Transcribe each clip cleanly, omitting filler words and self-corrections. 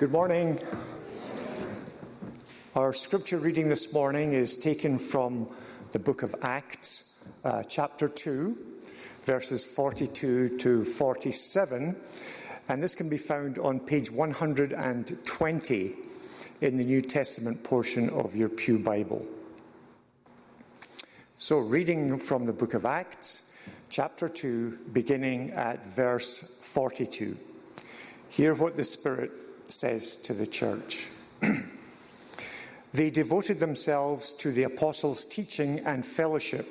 Good morning. Our scripture reading this morning is taken from the book of Acts, chapter 2, verses 42 to 47, and this can be found on page 120 in the New Testament portion of your Pew Bible. So, reading from the book of Acts, chapter 2, beginning at verse 42. Hear what the Spirit says to the church. They devoted themselves to the apostles' teaching and fellowship,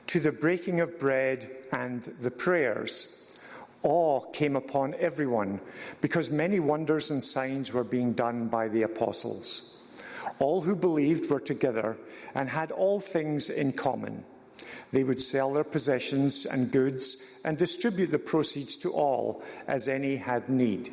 to the breaking of bread and the prayers. Awe came upon everyone because many wonders and signs were being done by the apostles. All who believed were together and had all things in common. They would sell their possessions and goods and distribute the proceeds to all as any had need.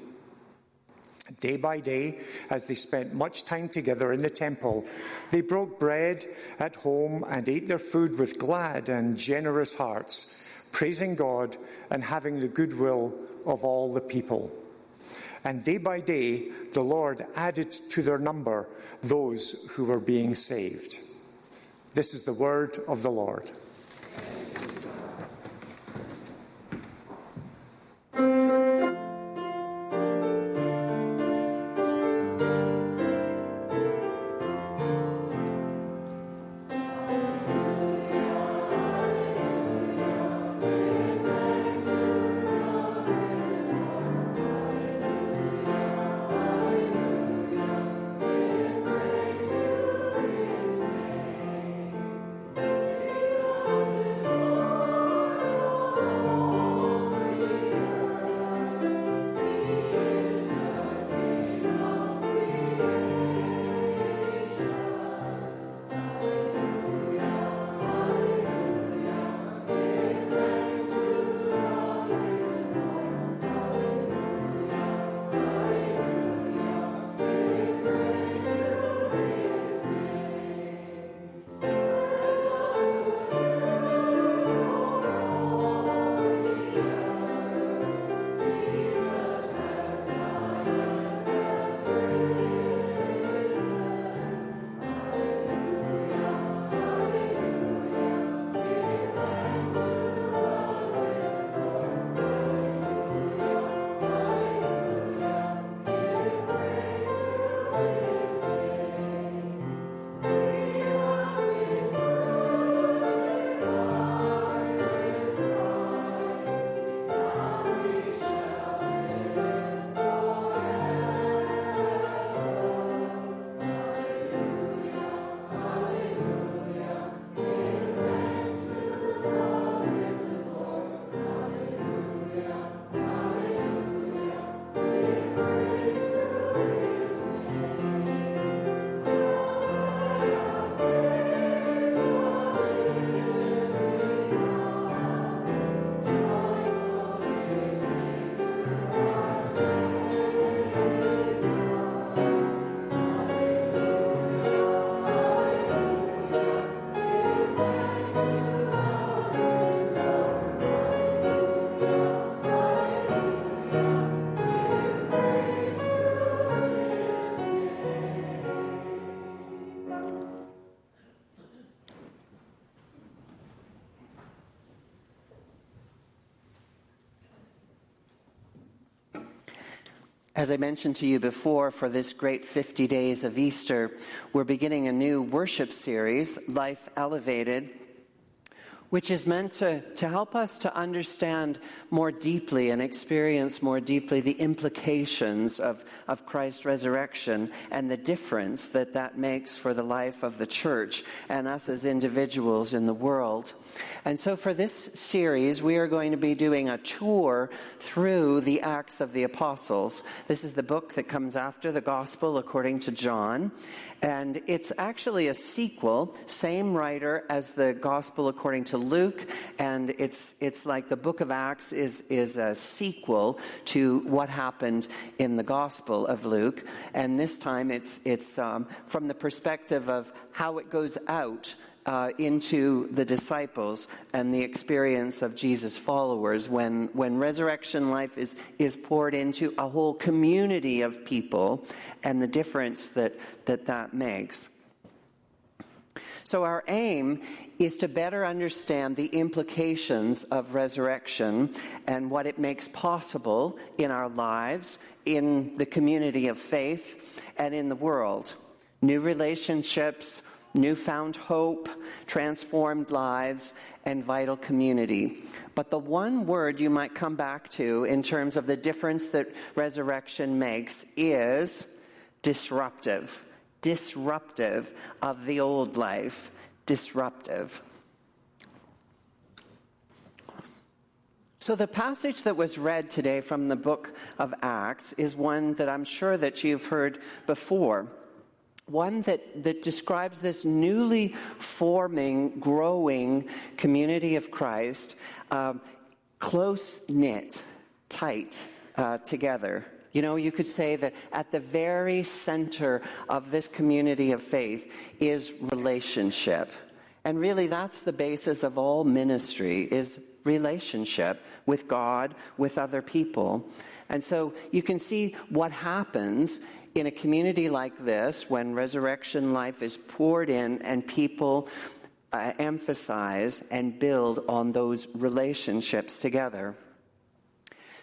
Day by day, as they spent much time together in the temple, they broke bread at home and ate their food with glad and generous hearts, praising God and having the goodwill of all the people. And day by day, the Lord added to their number those who were being saved. This is the word of the Lord. As I mentioned to you before, for this great 50 days of Easter, we're beginning a new worship series, Life Elevated, which is meant to help us to understand more deeply and experience more deeply the implications of Christ's resurrection and the difference that makes for the life of the church and us as individuals in the world. And so for this series, we are going to be doing a tour through the Acts of the Apostles. This is the book that comes after the Gospel according to John. And it's actually a sequel, same writer as the Gospel according to Luke, and it's like the book of Acts is a sequel to what happened in the Gospel of Luke, and this time it's from the perspective of how it goes out into the disciples and the experience of Jesus' followers when resurrection life is poured into a whole community of people and the difference that makes. So our aim is to better understand the implications of resurrection and what it makes possible in our lives, in the community of faith, and in the world. New relationships, newfound hope, transformed lives, and vital community. But the one word you might come back to in terms of the difference that resurrection makes is disruptive. Disruptive of the old life. Disruptive. So the passage that was read today from the book of Acts is one that I'm sure that you've heard before. One that describes this newly forming, growing community of Christ, close-knit, tight together. You know, you could say that at the very center of this community of faith is relationship. And really that's the basis of all ministry, is relationship with God, with other people. And so you can see what happens in a community like this when resurrection life is poured in and people emphasize and build on those relationships together.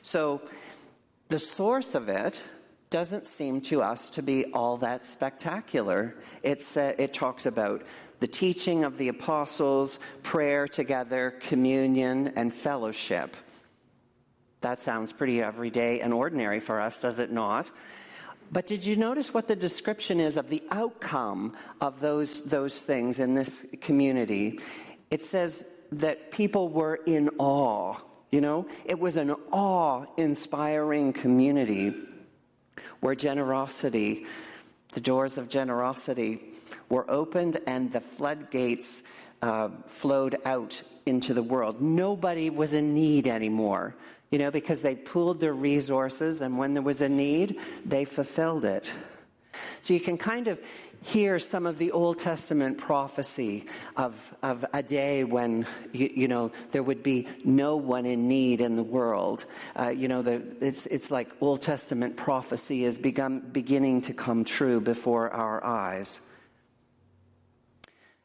So the source of it doesn't seem to us to be all that spectacular. It talks about the teaching of the apostles, prayer together, communion, and fellowship. That sounds pretty everyday and ordinary for us, does it not? But did you notice what the description is of the outcome of those things in this community? It says that people were in awe. You know, it was an awe-inspiring community where generosity, the doors of generosity, were opened and the floodgates flowed out into the world. Nobody was in need anymore, you know, because they pooled their resources, and when there was a need, they fulfilled it. So you can kind of hear some of the Old Testament prophecy of a day when, you know, there would be no one in need in the world. It's like Old Testament prophecy is beginning to come true before our eyes.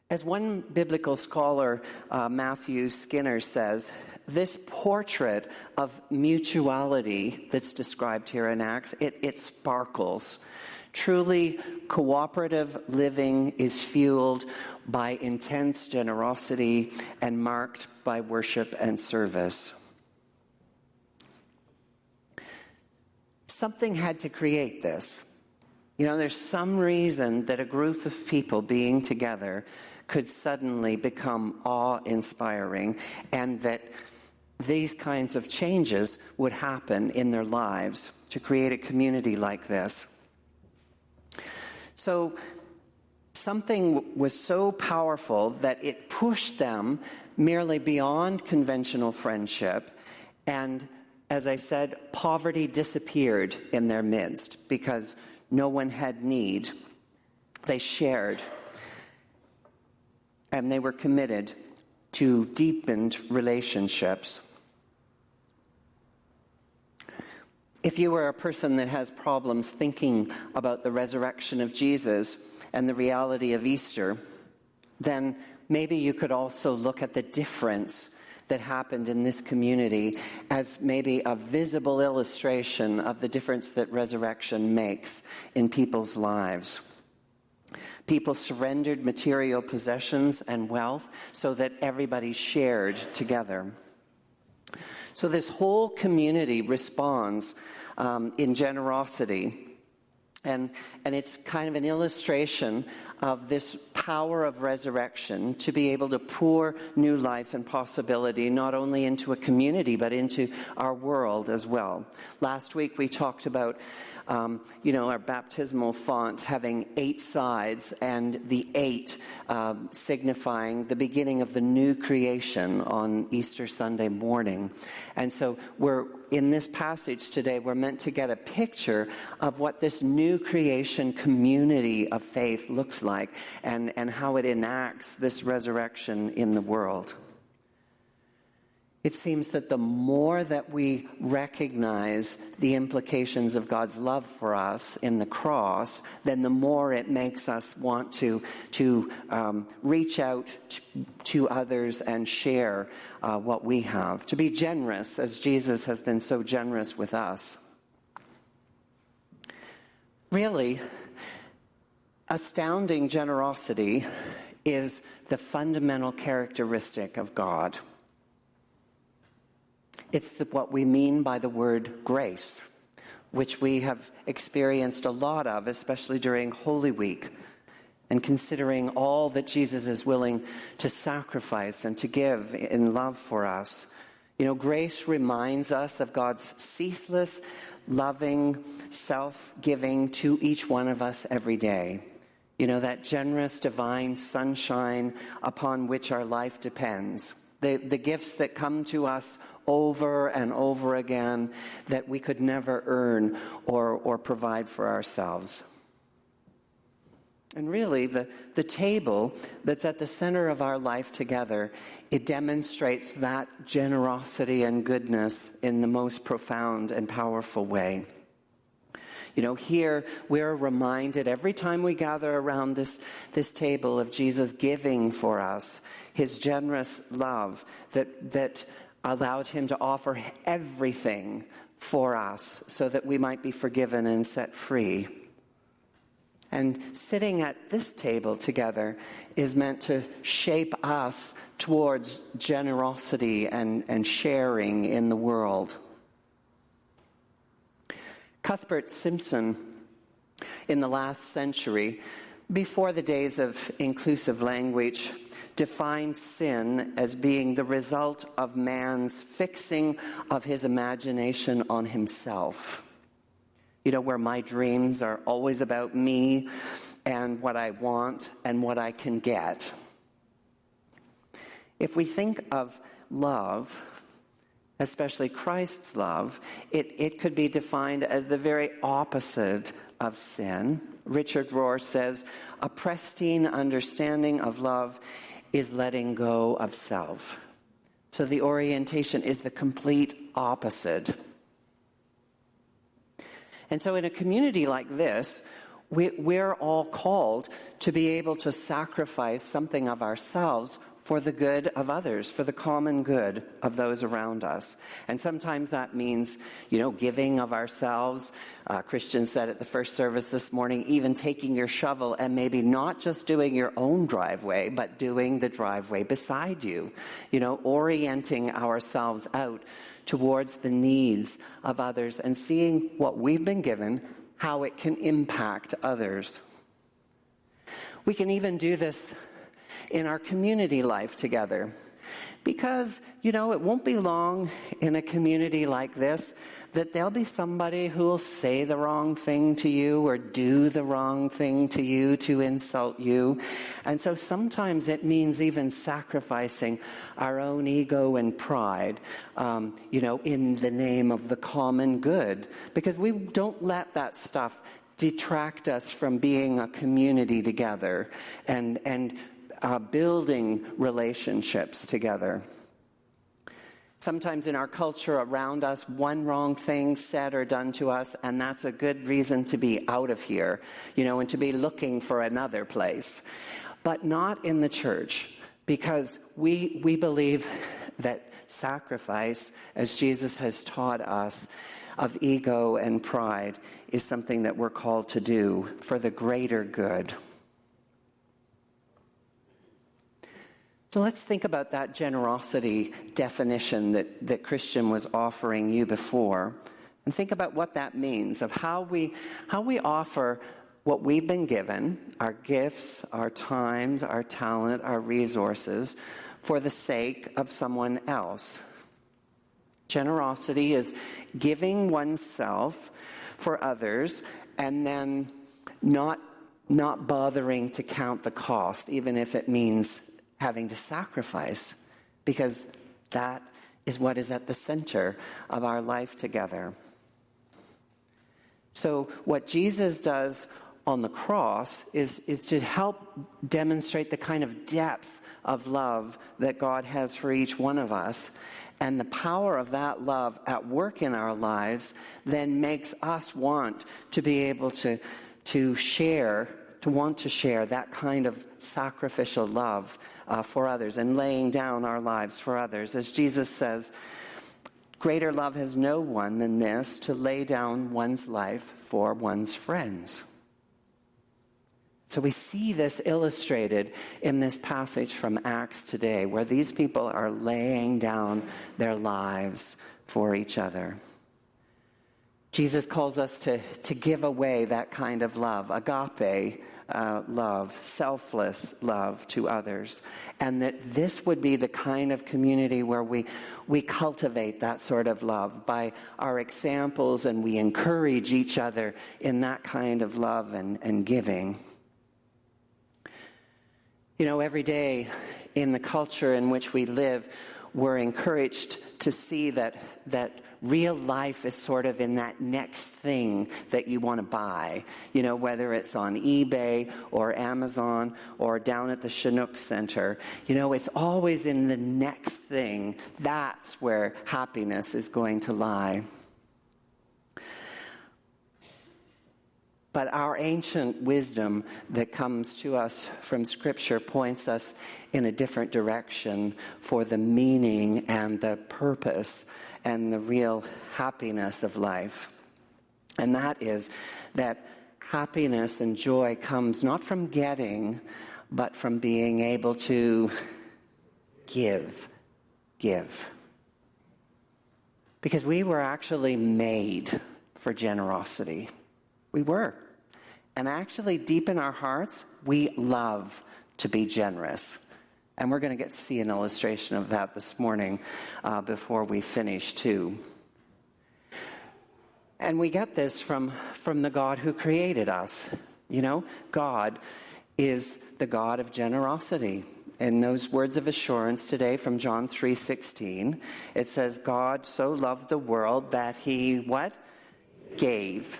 As one biblical scholar, Matthew Skinner, says, this portrait of mutuality that's described here in Acts, it sparkles. Truly cooperative living is fueled by intense generosity and marked by worship and service. Something had to create this. You know, there's some reason that a group of people being together could suddenly become awe-inspiring, and that these kinds of changes would happen in their lives to create a community like this. So something was so powerful that it pushed them merely beyond conventional friendship, and as I said, poverty disappeared in their midst because no one had need. They shared, and they were committed to deepened relationships. If you were a person that has problems thinking about the resurrection of Jesus and the reality of Easter, then maybe you could also look at the difference that happened in this community as maybe a visible illustration of the difference that resurrection makes in people's lives. People surrendered material possessions and wealth so that everybody shared together. So this whole community responds in generosity. And it's kind of an illustration of this power of resurrection to be able to pour new life and possibility not only into a community but into our world as well. Last week we talked about our baptismal font having 8 sides, and the 8 signifying the beginning of the new creation on Easter Sunday morning. And so we're in this passage today, we're meant to get a picture of what this new creation community of faith looks like, and and how it enacts this resurrection in the world. It seems that the more that we recognize the implications of God's love for us in the cross, then the more it makes us want to reach out to others and share what we have, to be generous as Jesus has been so generous with us. Really, astounding generosity is the fundamental characteristic of God. It's what we mean by the word grace, which we have experienced a lot of, especially during Holy Week, and considering all that Jesus is willing to sacrifice and to give in love for us. You know, grace reminds us of God's ceaseless, loving, self-giving to each one of us every day. You know, that generous, divine sunshine upon which our life depends. The gifts that come to us over and over again that we could never earn or provide for ourselves. And really, the table that's at the center of our life together, it demonstrates that generosity and goodness in the most profound and powerful way. You know, here we're reminded every time we gather around this table of Jesus giving for us, his generous love that allowed him to offer everything for us so that we might be forgiven and set free. And sitting at this table together is meant to shape us towards generosity and sharing in the world. Cuthbert Simpson, in the last century, before the days of inclusive language, defined sin as being the result of man's fixing of his imagination on himself. You know, where my dreams are always about me and what I want and what I can get. If we think of love, especially Christ's love, it could be defined as the very opposite of sin. Richard Rohr says, a pristine understanding of love is letting go of self. So the orientation is the complete opposite. And so in a community like this, we're all called to be able to sacrifice something of ourselves for the good of others, for the common good of those around us. And sometimes that means, you know, giving of ourselves. Christian said at the first service this morning, even taking your shovel and maybe not just doing your own driveway, but doing the driveway beside you. You know, orienting ourselves out towards the needs of others and seeing what we've been given, how it can impact others. We can even do this in our community life together. Because, you know, it won't be long in a community like this that there'll be somebody who will say the wrong thing to you or do the wrong thing to you to insult you. And so sometimes it means even sacrificing our own ego and pride, you know, in the name of the common good. Because we don't let that stuff detract us from being a community together and building relationships together. Sometimes in our culture around us, one wrong thing said or done to us, and that's a good reason to be out of here, you know, and to be looking for another place. But not in the church, because we believe that sacrifice, as Jesus has taught us, of ego and pride is something that we're called to do for the greater good. So let's think about that generosity definition that Christian was offering you before, and think about what that means, of how we offer what we've been given, our gifts, our times, our talent, our resources, for the sake of someone else. Generosity is giving oneself for others and then not bothering to count the cost, even if it means having to sacrifice, because that is what is at the center of our life together. So what Jesus does on the cross is to help demonstrate the kind of depth of love that God has for each one of us. And the power of that love at work in our lives then makes us want to be able to share, to want to share that kind of sacrificial love for others and laying down our lives for others. As Jesus says, greater love has no one than this, to lay down one's life for one's friends. So we see this illustrated in this passage from Acts today, where these people are laying down their lives for each other. Jesus calls us to give away that kind of love, agape love, selfless love to others. And that this would be the kind of community where we cultivate that sort of love by our examples, and we encourage each other in that kind of love and giving. You know, every day in the culture in which we live, we're encouraged to see that real life is sort of in that next thing that you want to buy. You know, whether it's on eBay or Amazon or down at the Chinook Center. You know, it's always in the next thing. That's where happiness is going to lie. But our ancient wisdom that comes to us from Scripture points us in a different direction for the meaning and the purpose and the real happiness of life. And that is that happiness and joy comes not from getting, but from being able to give. Because we were actually made for generosity. We were. And actually, deep in our hearts, we love to be generous. And we're going to get to see an illustration of that this morning before we finish, too. And we get this from the God who created us. You know, God is the God of generosity. In those words of assurance today from John 3:16, it says, God so loved the world that he, what? Gave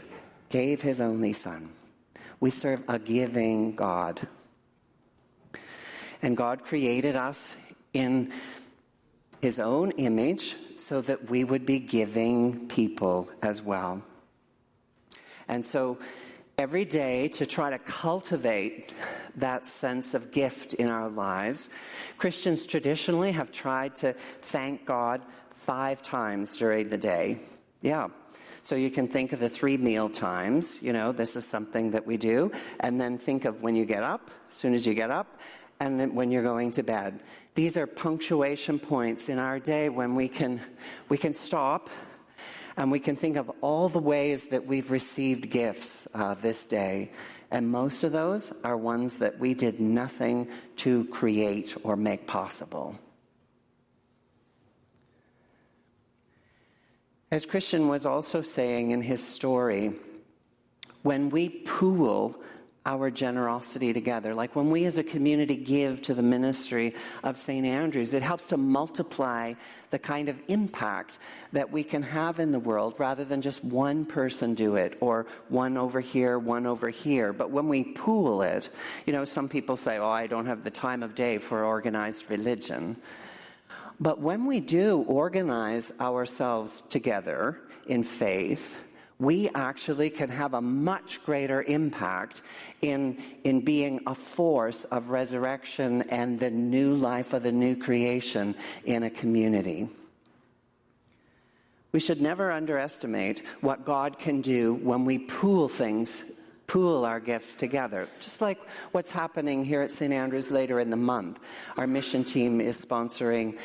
his only Son. We serve a giving God. And God created us in his own image so that we would be giving people as well. And so every day, to try to cultivate that sense of gift in our lives, Christians traditionally have tried to thank God 5 times during the day. Yeah. So you can think of the 3 meal times. You know, this is something that we do. And then think of when you get up, as soon as you get up, and then when you're going to bed. These are punctuation points in our day when we can stop and we can think of all the ways that we've received gifts this day. And most of those are ones that we did nothing to create or make possible. As Christian was also saying in his story, when we pool our generosity together, like when we as a community give to the ministry of St. Andrew's, it helps to multiply the kind of impact that we can have in the world rather than just one person do it or one over here. But when we pool it, you know, some people say, oh, I don't have the time of day for organized religion. But when we do organize ourselves together in faith, we actually can have a much greater impact in being a force of resurrection and the new life of the new creation in a community. We should never underestimate what God can do when we pool our gifts together. Just like what's happening here at St. Andrew's later in the month. Our mission team is sponsoring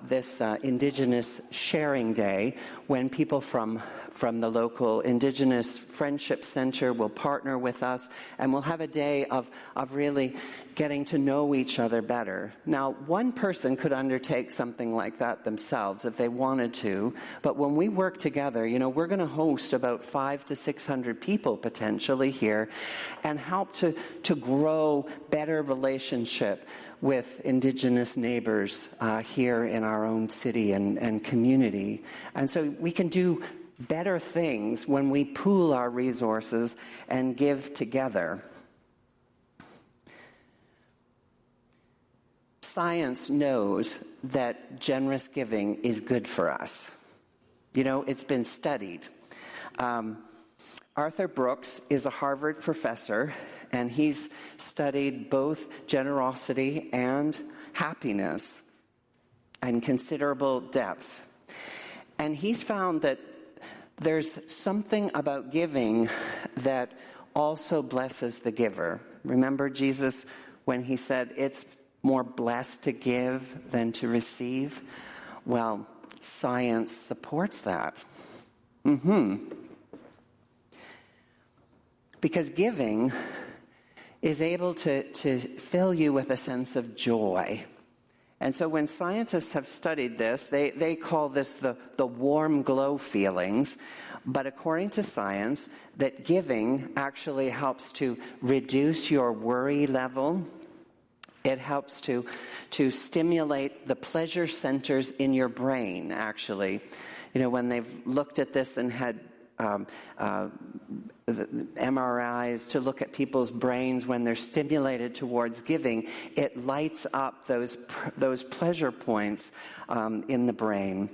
this Indigenous Sharing Day when people from the local Indigenous Friendship Center will partner with us, and we'll have a day of really getting to know each other better. Now, one person could undertake something like that themselves if they wanted to, but when we work together, you know, we're going to host about 500 to 600 people potentially here and help to grow better relationship with Indigenous neighbors here in our own city and community. And so we can do better things when we pool our resources and give together. Science knows that generous giving is good for us. You know, it's been studied. Arthur Brooks is a Harvard professor, and he's studied both generosity and happiness in considerable depth. And he's found that there's something about giving that also blesses the giver. Remember Jesus when he said, it's more blessed to give than to receive? Well, science supports that. Because giving is able to fill you with a sense of joy. And so when scientists have studied this, they call this the warm glow feelings. But according to science, that giving actually helps to reduce your worry level. It helps to stimulate the pleasure centers in your brain, actually. You know, when they've looked at this and had MRIs to look at people's brains when they're stimulated towards giving, it lights up those pleasure points in the brain.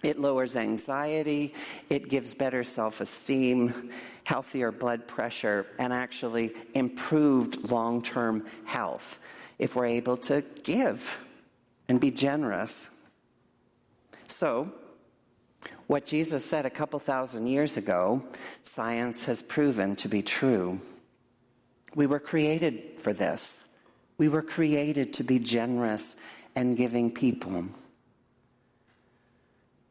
It lowers anxiety, it gives better self-esteem, healthier blood pressure, and actually improved long-term health if we're able to give and be generous. So, what Jesus said a couple thousand years ago, science has proven to be true. We were created for this. We were created to be generous and giving people.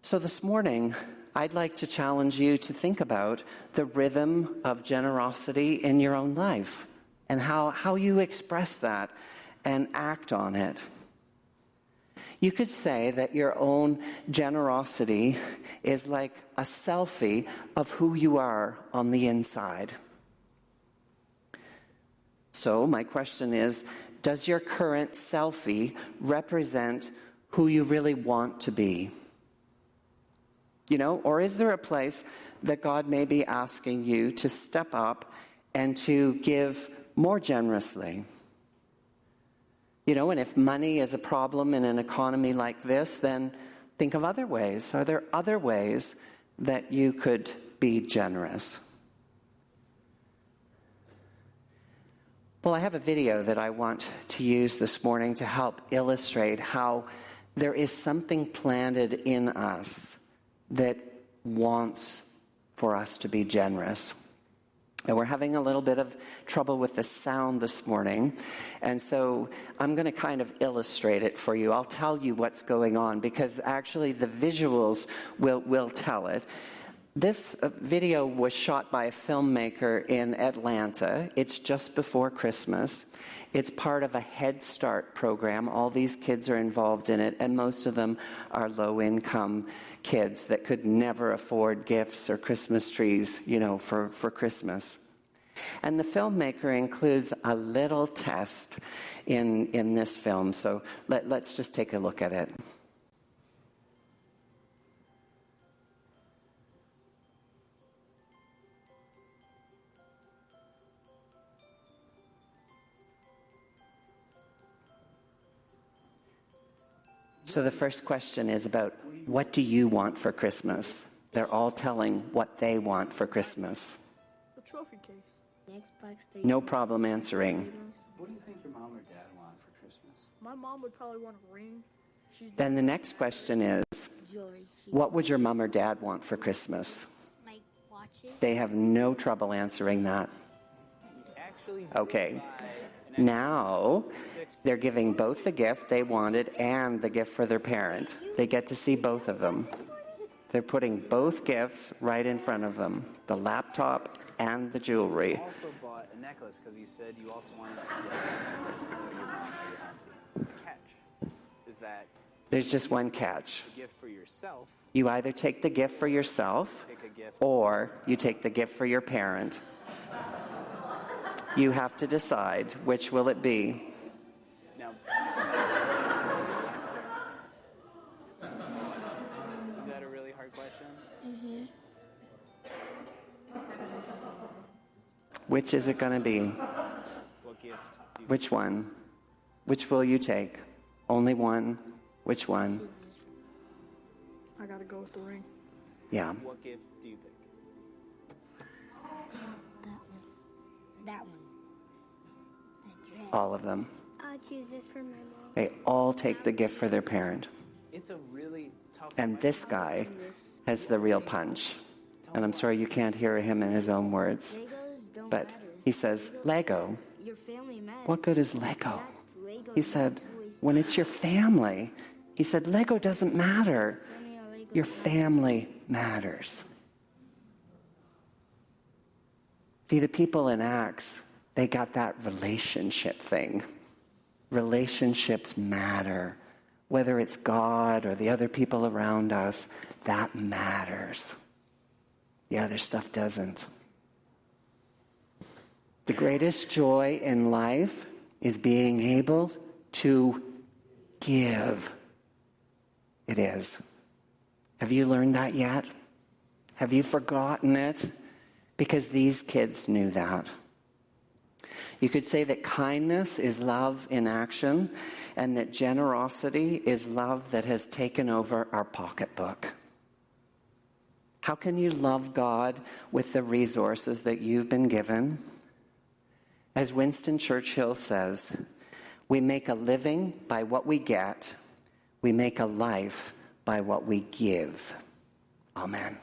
So this morning, I'd like to challenge you to think about the rhythm of generosity in your own life and how you express that and act on it. You could say that your own generosity is like a selfie of who you are on the inside. So my question is, does your current selfie represent who you really want to be? You know, or is there a place that God may be asking you to step up and to give more generously? You know, and if money is a problem in an economy like this, then think of other ways. Are there other ways that you could be generous? Well, I have a video that I want to use this morning to help illustrate how there is something planted in us that wants for us to be generous. And we're having a little bit of trouble with the sound this morning, and so I'm going to kind of illustrate it for you. I'll tell you what's going on, because actually the visuals will tell it. This video was shot by a filmmaker in Atlanta. It's just before Christmas. It's part of a Head Start program. All these kids are involved in it, and most of them are low-income kids that could never afford gifts or Christmas trees, you know, for Christmas. And the filmmaker includes a little test in this film. So let's just take a look at it. So the first question is about, what do you want for Christmas? They're all telling what they want for Christmas. The trophy case. The Xbox station. No problem answering. What do you think your mom or dad want for Christmas? My mom would probably want a ring. Then the next question is, Jewelry. what would your mom or dad want for Christmas? My watches. They have no trouble answering that. Okay. Now, they're giving both the gift they wanted and the gift for their parent. They get to see both of them. They're putting both gifts right in front of them, the laptop and the jewelry. You also bought a necklace because you said you also wanted to get a necklace for your mom or your auntie. The catch is that There's just one catch. the gift for yourself, You either take the gift for yourself pick a gift. or you take the gift for your parent. You have to decide, which will it be? Now, is that a really hard question? Which is it going to be? What gift do you Which one? Which will you take? Only one? Which one? Jesus. I gotta go with the ring. Yeah. What gift do you pick? That one. That dress. All of them. I'll choose this for my mom. They all take the gift for their parent. It's a really tough And this guy has the real punch. And I'm sorry you can't hear him in his own words. Legos don't But matter. he says, Lego. Your family matters. What good is Lego? Legos He said, are toys. when it's your family, he said, Lego doesn't matter. Family are Legos. Your family matters. See, the people in Acts, they got that relationship thing. Relationships matter. Whether it's God or the other people around us, that matters. The other stuff doesn't. The greatest joy in life is being able to give. It is. Have you learned that yet? Have you forgotten it? Because these kids knew that. You could say that kindness is love in action, and that generosity is love that has taken over our pocketbook. How can you love God with the resources that you've been given? As Winston Churchill says, we make a living by what we get. We make a life by what we give. Amen.